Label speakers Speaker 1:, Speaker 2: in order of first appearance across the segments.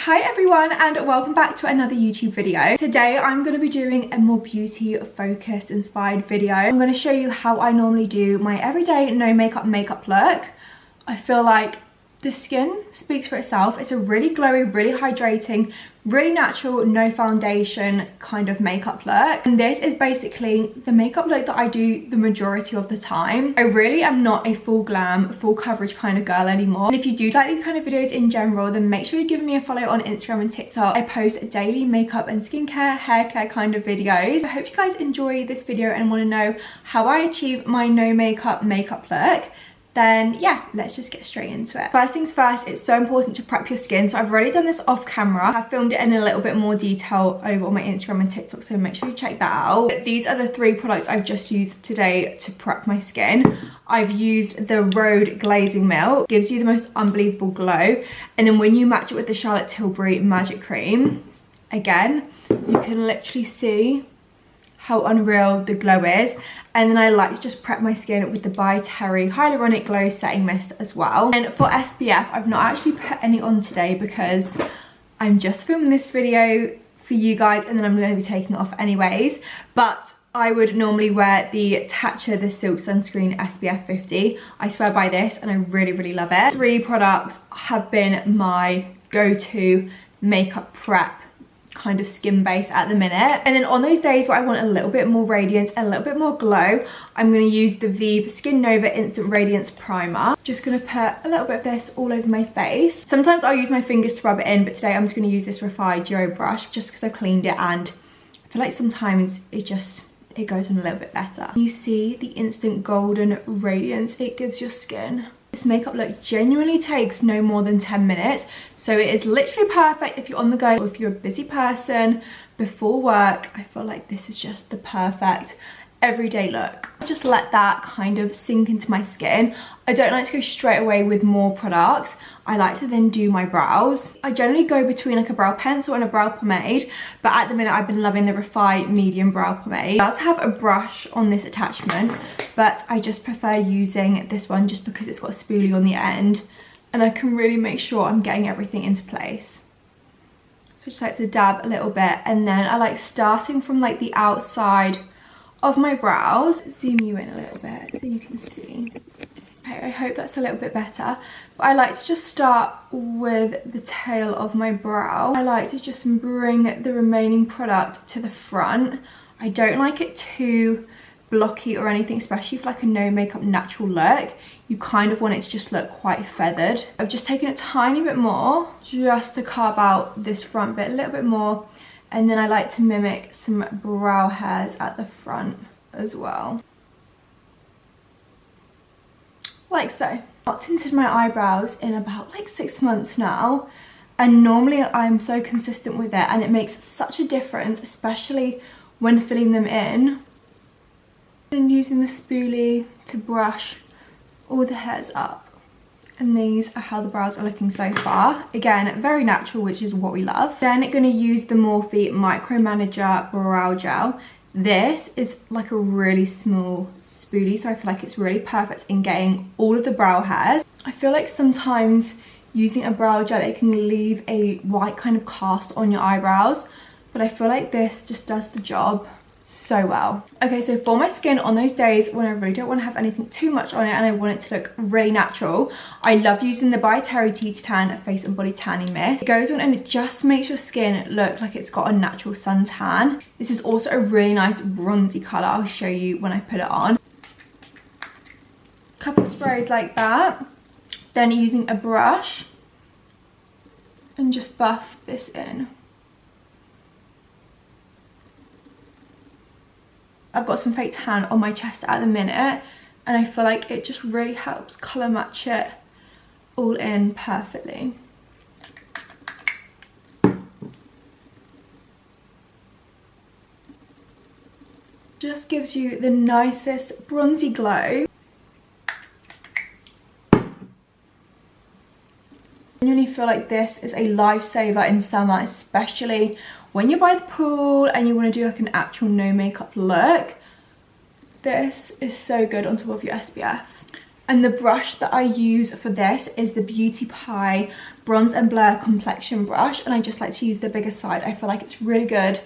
Speaker 1: Hi everyone and welcome back to another YouTube video. Today I'm going to be doing a more beauty focused inspired video. I'm going to show you how I normally do my everyday no makeup look. I feel like the skin speaks for itself. It's a really glowy, really hydrating, really natural, no foundation kind of makeup look. And this is basically the makeup look that I do the majority of the time. I really am not a full glam, full coverage kind of girl anymore. And if you do like these kind of videos in general, then make sure you give me a follow on Instagram and TikTok. I post daily makeup and skincare, hair care kind of videos. I hope you guys enjoy this video and want to know how I achieve my no makeup look. Then yeah, let's just get straight into it. First things first, it's so important to prep your skin. So I've already done this off camera. I've filmed it in a little bit more detail over on my Instagram and TikTok, so make sure you check that out. These are the 3 products I've just used today to prep my skin. I've used the Rhode Glazing Milk. Gives you the most unbelievable glow. And then when you match it with the Charlotte Tilbury Magic Cream, again, you can literally see how unreal the glow is. And then I like to just prep my skin with the By Terry Hyaluronic Glow Setting Mist as well. And for SPF, I've not actually put any on today because I'm just filming this video for you guys and then I'm going to be taking it off anyways. But I would normally wear the Tatcha The Silk Sunscreen SPF 50. I swear by this and I really love it. 3 products have been my go-to makeup prep kind of skin base at the minute. And then on those days where I want a little bit more radiance, a little bit more glow, I'm going to use the Vive Skin Nova Instant Radiance Primer. Just going to put a little bit of this all over my face. Sometimes I'll use my fingers to rub it in, but today I'm just going to use this Refy Duo brush just because I cleaned it and I feel like sometimes it goes on a little bit better. You see the instant golden radiance it gives your skin. This makeup look genuinely takes no more than 10 minutes, so it is literally perfect if you're on the go or if you're a busy person before work. I feel like this is just the perfect everyday look. I just let that kind of sink into my skin. I don't like to go straight away with more products. I like to then do my brows. I generally go between like a brow pencil and a brow pomade, but at the minute I've been loving the Refy Medium Brow Pomade. It does have a brush on this attachment, but I just prefer using this one just because it's got a spoolie on the end and I can really make sure I'm getting everything into place. So I just like to dab a little bit and then I like starting from like the outside of my brows. Zoom you in a little bit so you can see. Okay, I hope that's a little bit better. But I like to just start with the tail of my brow. I like to just bring the remaining product to the front. I don't like it too blocky or anything, especially for like a no makeup natural look. You kind of want it to just look quite feathered. I've just taken a tiny bit more just to carve out this front bit a little bit more. And then I like to mimic some brow hairs at the front as well. Like so. I've not tinted my eyebrows in about like 6 months now. And normally I'm so consistent with it and it makes such a difference, especially when filling them in. And using the spoolie to brush all the hairs up. And these are how the brows are looking so far. Again, very natural, which is what we love. Then I'm going to use the Morphe Micro Manager Brow Gel. This is like a really small spoolie, so I feel like it's really perfect in getting all of the brow hairs. I feel like sometimes using a brow gel, it can leave a white kind of cast on your eyebrows, but I feel like this just does the job so well. Okay, so for my skin on those days when I really don't want to have anything too much on it and I want it to look really natural, I love using the By Terry Tea to Tan Face and Body Tanning Mist. It goes on and it just makes your skin look like it's got a natural suntan. This is also a really nice bronzy colour. I'll show you when I put it on. Couple sprays like that. Then using a brush and just buff this in. I've got some fake tan on my chest at the minute and I feel like it just really helps colour match it all in perfectly. Just gives you the nicest bronzy glow. I genuinely feel like this is a lifesaver in summer, especially when you're by the pool and you want to do like an actual no makeup look. This is so good on top of your SPF. And the brush that I use for this is the Beauty Pie Bronze and Blur Complexion brush, and I just like to use the bigger side. I feel like it's really good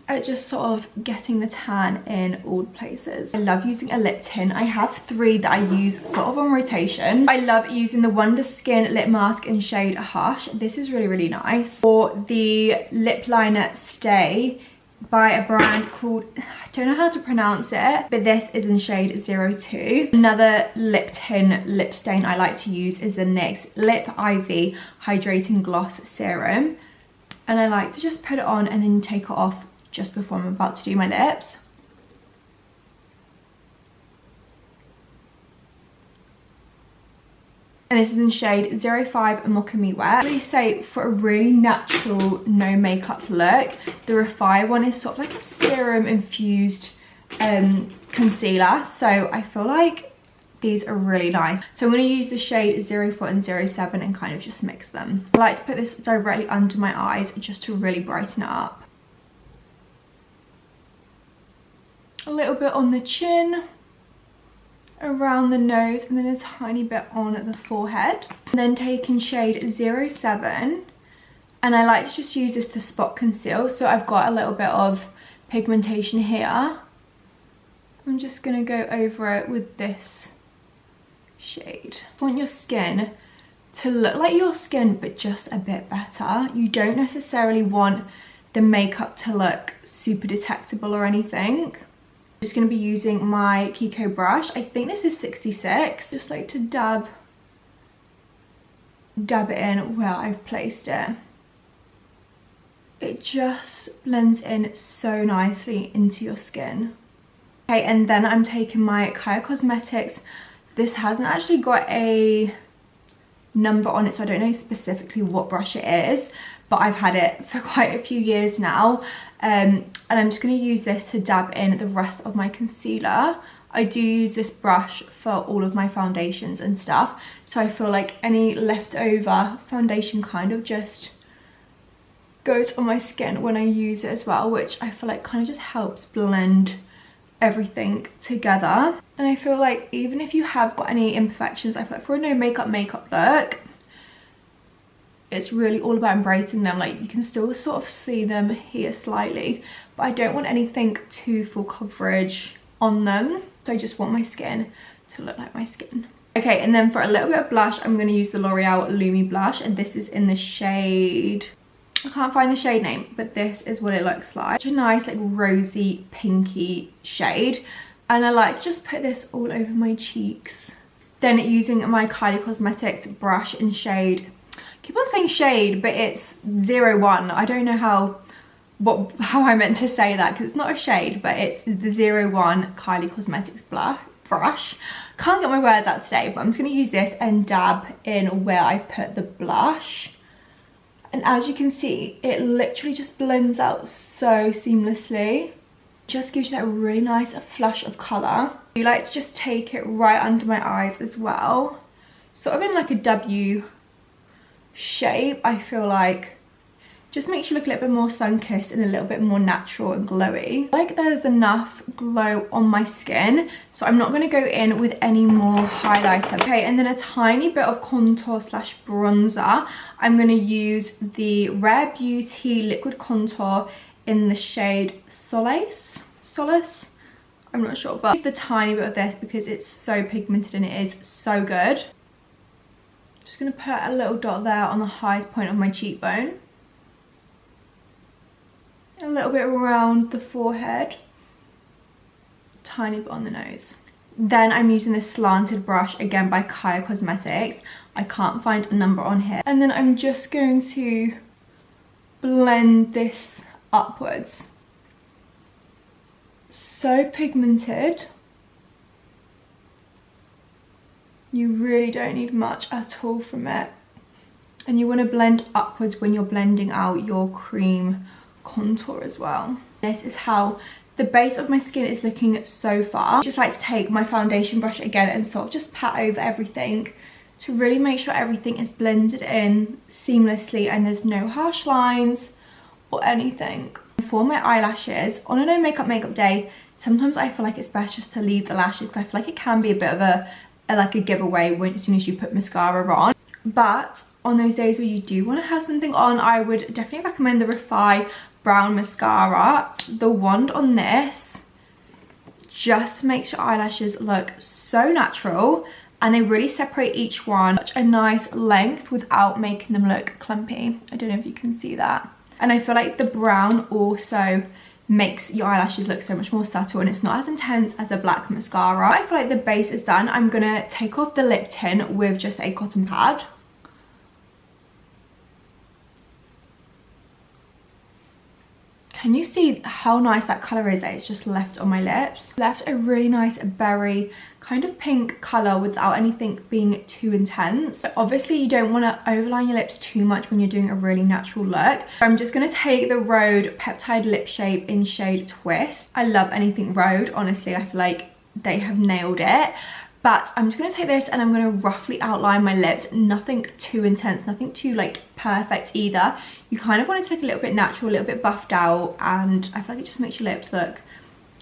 Speaker 1: at just sort of getting the tan in all places. I love using a lip tint. I have 3 that I use sort of on rotation. I love using the Wonder Skin lip mask in shade Hush. This is really, really nice. Or the lip liner Stay by a brand called, I don't know how to pronounce it, but this is in shade 02. Another lip tint lip stain I like to use is the NYX Lip Ivy Hydrating Gloss Serum. And I like to just put it on and then take it off just before I'm about to do my lips. And this is in shade 05 Mocha Me Wet. I really say for a really natural no makeup look, the Refy one is sort of like a serum infused concealer, so I feel like these are really nice. So I'm going to use the shade 04 and 07 and kind of just mix them. I like to put this directly under my eyes just to really brighten it up. A little bit on the chin, around the nose, and then a tiny bit on the forehead. And then taking shade 07, and I like to just use this to spot conceal, so I've got a little bit of pigmentation here. I'm just going to go over it with this shade. You want your skin to look like your skin but just a bit better. You don't necessarily want the makeup to look super detectable or anything. I'm just going to be using my Kiko brush. I think this is 66. Just like to dab it in where I've placed it. It just blends in so nicely into your skin. Okay, and then I'm taking my Kaya Cosmetics. This hasn't actually got a number on it, so I don't know specifically what brush it is, but I've had it for quite a few years now. And I'm just going to use this to dab in the rest of my concealer. I do use this brush for all of my foundations and stuff, so I feel like any leftover foundation kind of just goes on my skin when I use it as well, which I feel like kind of just helps blend everything together. And I feel like even if you have got any imperfections, I feel like for a no makeup look, it's really all about embracing them. Like, you can still sort of see them here slightly, but I don't want anything too full coverage on them, so I just want my skin to look like my skin. Okay, and then for a little bit of blush, I'm going to use the L'Oreal Lumi blush, and this is in the shade, I can't find the shade name, but this is what it looks like. Such a nice like rosy pinky shade, and I like to just put this all over my cheeks. Then using my Kylie Cosmetics brush in shade, I keep on saying shade, but it's 01. I don't know how I meant to say that, because it's not a shade, but it's the 01 Kylie Cosmetics brush. Can't get my words out today, but I'm just going to use this and dab in where I put the blush. And as you can see, it literally just blends out so seamlessly. Just gives you that really nice flush of colour. I like to just take it right under my eyes as well. Sort of in like a W shape, I feel like. Just makes you look a little bit more sun-kissed and a little bit more natural and glowy. I like there's enough glow on my skin, so I'm not going to go in with any more highlighter. Okay, and then a tiny bit of contour slash bronzer. I'm going to use the Rare Beauty Liquid Contour in the shade Solace? I'm not sure, but use the tiny bit of this because it's so pigmented and it is so good. Just going to put a little dot there on the highest point of my cheekbone. A little bit around the forehead, tiny bit on the nose. Then I'm using this slanted brush again by Kaya Cosmetics. I can't find a number on here. And then I'm just going to blend this upwards. So pigmented. You really don't need much at all from it. And you want to blend upwards when you're blending out your cream contour as well. This is how the base of my skin is looking so far. I just like to take my foundation brush again and sort of just pat over everything to really make sure everything is blended in seamlessly and there's no harsh lines or anything. For my eyelashes, on a no makeup day, sometimes I feel like it's best just to leave the lashes because I feel like it can be a bit of a like a giveaway as soon as you put mascara on. But on those days where you do want to have something on, I would definitely recommend the Refy Brown Mascara. The wand on this just makes your eyelashes look so natural, and they really separate each one such a nice length without making them look clumpy. I don't know if you can see that. And I feel like the brown also makes your eyelashes look so much more subtle, and it's not as intense as a black mascara. I feel like the base is done. I'm gonna take off the lip tint with just a cotton pad. Can you see how nice that colour is that it's just left on my lips? Left a really nice berry kind of pink colour without anything being too intense. But obviously you don't want to overline your lips too much when you're doing a really natural look. I'm just going to take the Rhode Peptide Lip Shape in shade Twist. I love anything Rhode, honestly. I feel like they have nailed it. But I'm just going to take this and I'm going to roughly outline my lips. Nothing too intense, nothing too like perfect either. You kind of want to take a little bit natural, a little bit buffed out, and I feel like it just makes your lips look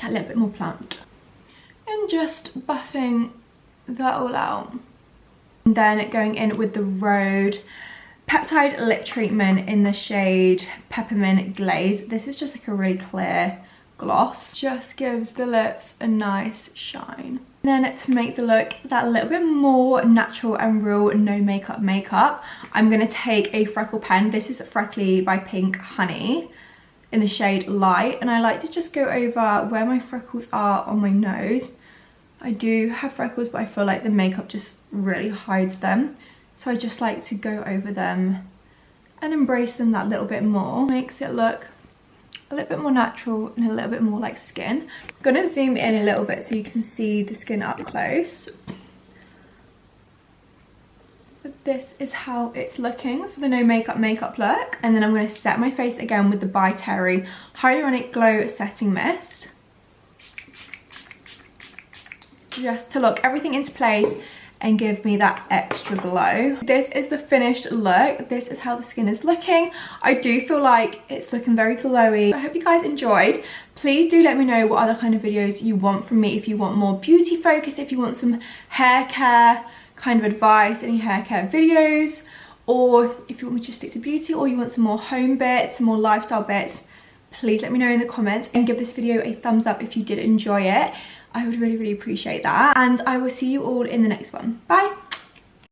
Speaker 1: a little bit more plump. And just buffing that all out. And then going in with the Rhode Peptide Lip Treatment in the shade Peppermint Glaze. This is just like a really clear gloss. Just gives the lips a nice shine. Then to make the look that little bit more natural and real, no makeup, I'm going to take a freckle pen. This is Freckly by Pink Honey in the shade Light. And I like to just go over where my freckles are on my nose. I do have freckles, but I feel like the makeup just really hides them. So I just like to go over them and embrace them that little bit more. Makes it look a little bit more natural and a little bit more like skin. I'm gonna zoom in a little bit so you can see the skin up close. But this is how it's looking for the no makeup look. And then I'm going to set my face again with the By Terry Hyaluronic Glow Setting Mist, just to lock everything into place and give me that extra glow. This is the finished look. This is how the skin is looking. I do feel like it's looking very glowy. I hope you guys enjoyed. Please do let me know what other kind of videos you want from me. If you want more beauty focus, if you want some hair care kind of advice, any hair care videos, or if you want me to stick to beauty, or you want some more home bits, some more lifestyle bits, please let me know in the comments, and give this video a thumbs up if you did enjoy it. I would really, really appreciate that. And I will see you all in the next one. Bye.